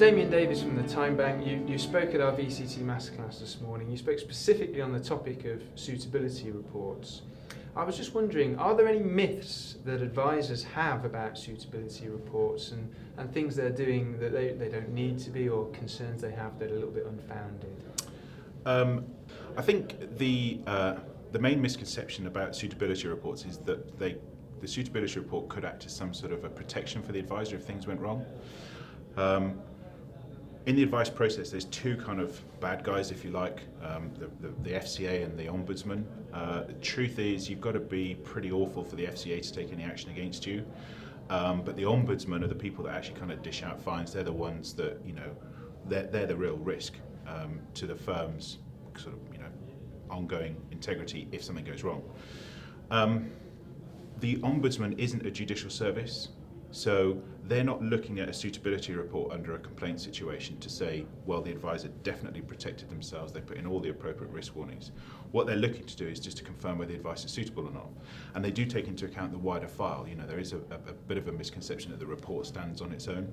Damian Davies from the Timebank. You spoke at our VCT Masterclass this morning. You spoke specifically on the topic of suitability reports. I was just wondering, are there any myths that advisors have about suitability reports and things they're doing that they don't need to be, or concerns they have that are a little bit unfounded? I think the main misconception about suitability reports is that the suitability report could act as some sort of a protection for the advisor if things went wrong. In the advice process, there's two kind of bad guys, if you like, the FCA and the Ombudsman. The truth is, you've got to be pretty awful for the FCA to take any action against you. But the Ombudsman are the people that actually kind of dish out fines. They're the ones that, they're the real risk to the firm's sort of, ongoing integrity if something goes wrong. The Ombudsman isn't a judicial service, so they're not looking at a suitability report under a complaint situation to say, well, the advisor definitely protected themselves, they put in all the appropriate risk warnings. What they're looking to do is just to confirm whether the advice is suitable or not. And they do take into account the wider file. There is a bit of a misconception that the report stands on its own.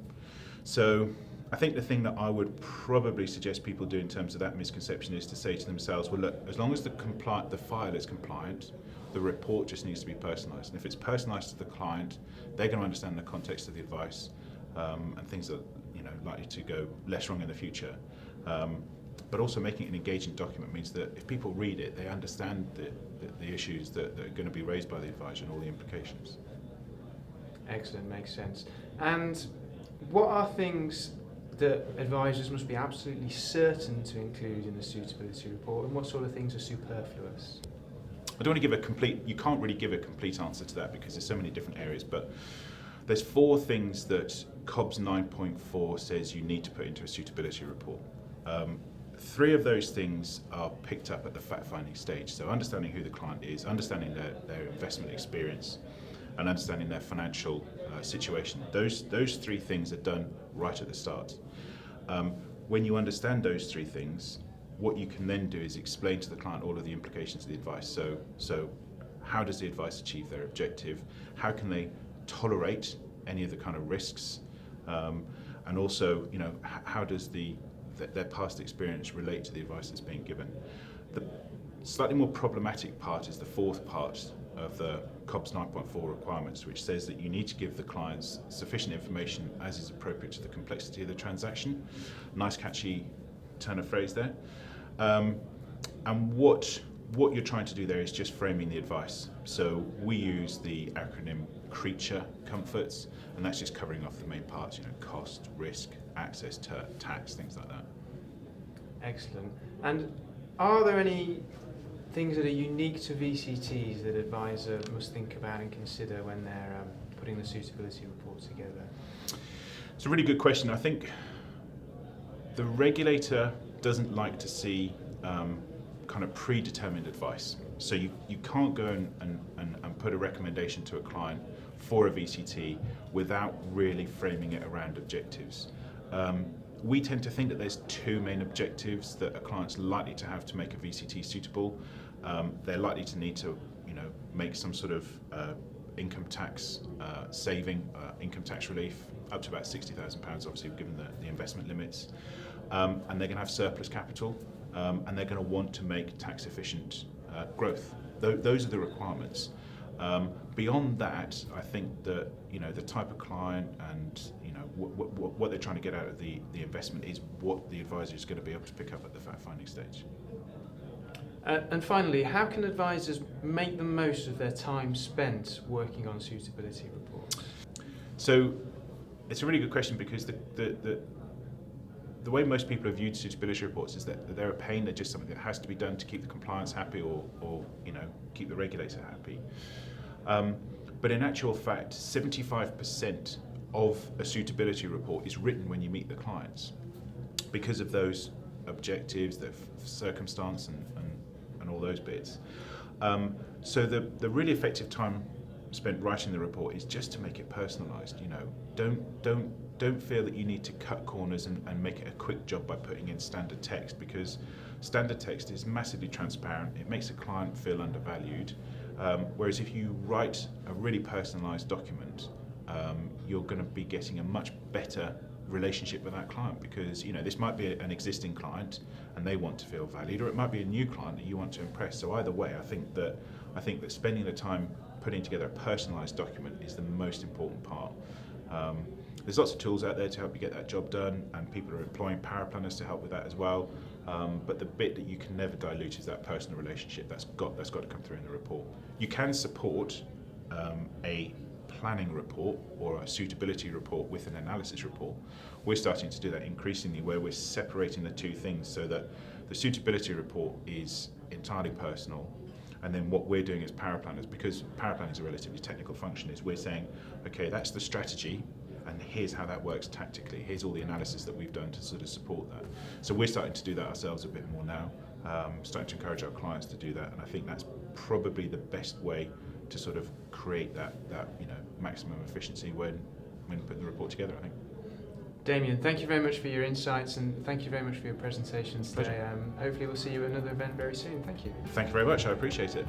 So I think the thing that I would probably suggest people do in terms of that misconception is to say to themselves, well, look, as long as the file is compliant, the report just needs to be personalised. And if it's personalised to the client, they're going to understand the context of the advice and things that likely to go less wrong in the future. But also making it an engaging document means that if people read it, they understand the issues that are going to be raised by the advisor and all the implications. Excellent, makes sense. And what are things that advisors must be absolutely certain to include in the suitability report, and what sort of things are superfluous? I don't want to give you can't really give a complete answer to that because there's so many different areas, but there's 4 things that COBS 9.4 says you need to put into a suitability report. 3 of those things are picked up at the fact-finding stage, so understanding who the client is, understanding their investment experience, and understanding their financial situation. Those 3 things are done right at the start. When you understand those 3 things, what you can then do is explain to the client all of the implications of the advice. So how does the advice achieve their objective? How can they tolerate any of the kind of risks? And also, how does their past experience relate to the advice that's being given? The slightly more problematic part is the 4th part of the COBS 9.4 requirements, which says that you need to give the clients sufficient information as is appropriate to the complexity of the transaction. Nice catchy turn of phrase there. And what you're trying to do there is just framing the advice. So we use the acronym CREATURE, comforts, and that's just covering off the main parts, cost, risk, access to tax, things like that. Excellent. And are there any things that are unique to VCTs that advisor must think about and consider when they're putting the suitability report together? It's a really good question. I think the regulator doesn't like to see kind of predetermined advice. So you can't go and put a recommendation to a client for a VCT without really framing it around objectives. We tend to think that there's 2 main objectives that a client's likely to have to make a VCT suitable. They're likely to need to make some sort of income tax saving, income tax relief, up to about £60,000, obviously given the investment limits. And they're going to have surplus capital, and they're going to want to make tax efficient growth. Those are the requirements. Beyond that, I think that the type of client and what they're trying to get out of the investment is what the advisor is going to be able to pick up at the fact-finding stage. And finally, how can advisors make the most of their time spent working on suitability reports? So it's a really good question because the way most people have viewed suitability reports is that they're a pain. They're just something that has to be done to keep the compliance happy or keep the regulator happy. But in actual fact, 75% of a suitability report is written when you meet the clients because of those objectives, the circumstance and all those bits. So the really effective time spent writing the report is just to make it personalised. Don't feel that you need to cut corners and make it a quick job by putting in standard text, because standard text is massively transparent. It makes a client feel undervalued. Whereas if you write a really personalised document, you're going to be getting a much better relationship with that client, because this might be an existing client and they want to feel valued, or it might be a new client that you want to impress. So either way, I think that spending the time putting together a personalised document is the most important part. There's lots of tools out there to help you get that job done, and people are employing power planners to help with that as well. But the bit that you can never dilute is that personal relationship. That's got to come through in the report. You can support a planning report or a suitability report with an analysis report. We're starting to do that increasingly, where we're separating the two things, so that the suitability report is entirely personal, and then what we're doing as power planners, because power planning is a relatively technical function, is we're saying, okay, that's the strategy, and here's how that works tactically. Here's all the analysis that we've done to sort of support that. So we're starting to do that ourselves a bit more now, starting to encourage our clients to do that, and I think that's probably the best way to sort of create that maximum efficiency when putting the report together, I think. Damian, thank you very much for your insights, and thank you very much for your presentations today. Hopefully we'll see you at another event very soon. Thank you. Thank you very much, I appreciate it.